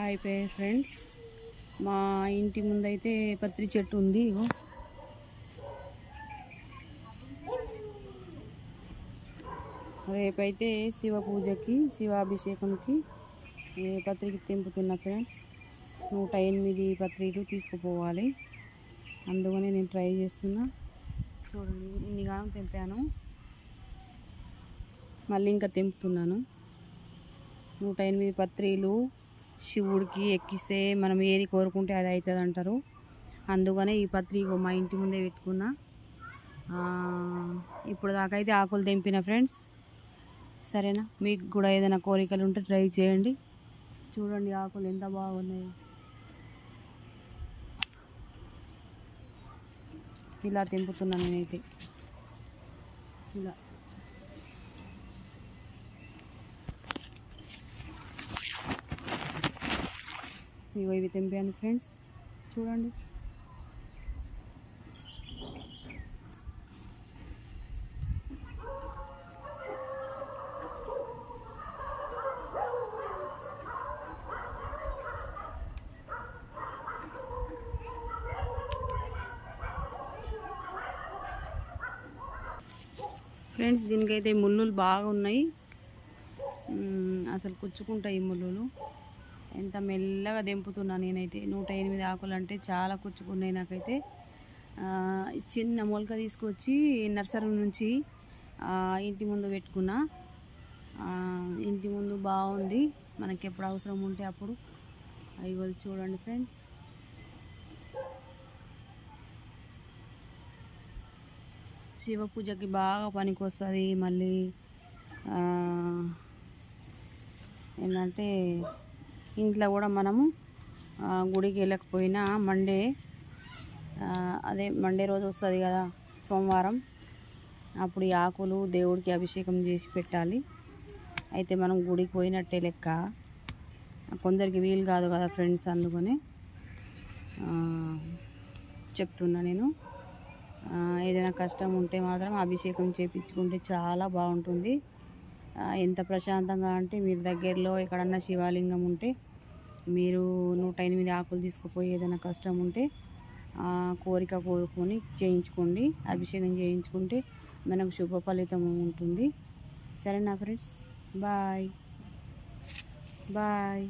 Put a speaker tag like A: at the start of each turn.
A: అయిపోయాయి ఫ్రెండ్స్. మా ఇంటి ముందైతే పత్రి చెట్టు ఉంది. ఇగో రేపైతే శివ పూజకి శివాభిషేకంకి పత్రికి తెంపుతున్నా ఫ్రెండ్స్. 108 పత్రిలు తీసుకుపోవాలి. అందుకని నేను ట్రై చేస్తున్నా. చూడండి, ఇన్ని కాలం తెంపాను, మళ్ళీ ఇంకా తెంపుతున్నాను. 108 పత్రిలు శివుడికి ఎక్కిస్తే మనం ఏది కోరుకుంటే అది అవుతుంది అంటారు. అందుకనే ఈ పత్రి మా ఇంటి ముందే పెట్టుకున్నా. ఇప్పుడు దాకైతే ఆకులు తెంపిన ఫ్రెండ్స్. సరేనా, మీకు కూడా ఏదైనా కోరికలు ఉంటే ట్రై చేయండి. చూడండి ఆకులు ఎంత బాగున్నాయో. ఇలా తెంపుతున్నా నేనైతే. ఇలా ఇవి తెంపాను ఫ్రెండ్స్. చూడండి, ఫ్రెండ్స్ దీనికైతే ముళ్ళులు బాగా ఉన్నాయి. అసలు కుచ్చుకుంటాయి ఈ ముళ్ళులు. ఎంత మెల్లగా తెంపుతున్నా నేనైతే. 108 ఆకులు అంటే చాలా కుచ్చుకున్నాయి నాకైతే. చిన్న మొలక తీసుకొచ్చి నర్సరీ నుంచి ఇంటి ముందు పెట్టుకున్నా. ఇంటి ముందు బాగుంది, మనకి ఎప్పుడు అవసరం ఉంటే అప్పుడు అవి చూడండి ఫ్రెండ్స్. శివ పూజకి బాగా పనికి వస్తుంది. మళ్ళీ ఏంటంటే ఇంట్లో కూడా మనము గుడికి వెళ్ళకపోయినా మండే రోజు వస్తుంది కదా, సోమవారం, అప్పుడు ఈ ఆకులు దేవుడికి అభిషేకం చేసి పెట్టాలి. అయితే మనం గుడికి పోయినట్టే లెక్క. కొందరికి వీలు కాదు కదా ఫ్రెండ్స్, అందుకని చెప్తున్నా నేను. ఏదైనా కష్టం ఉంటే మాత్రం అభిషేకం చేయించుకుంటే చాలా బాగుంటుంది. ఎంత ప్రశాంతంగా అంటే, మీరు దగ్గరలో ఎక్కడన్నా శివలింగం ఉంటే మీరు 108 ఆకులు తీసుకుపోయి ఏదైనా కష్టం ఉంటే కోరిక కోరుకొని చేయించుకోండి. అభిషేకం చేయించుకుంటే మనకు శుభ ఫలితం ఉంటుంది. సరేనా ఫ్రెండ్స్, బాయ్ బాయ్.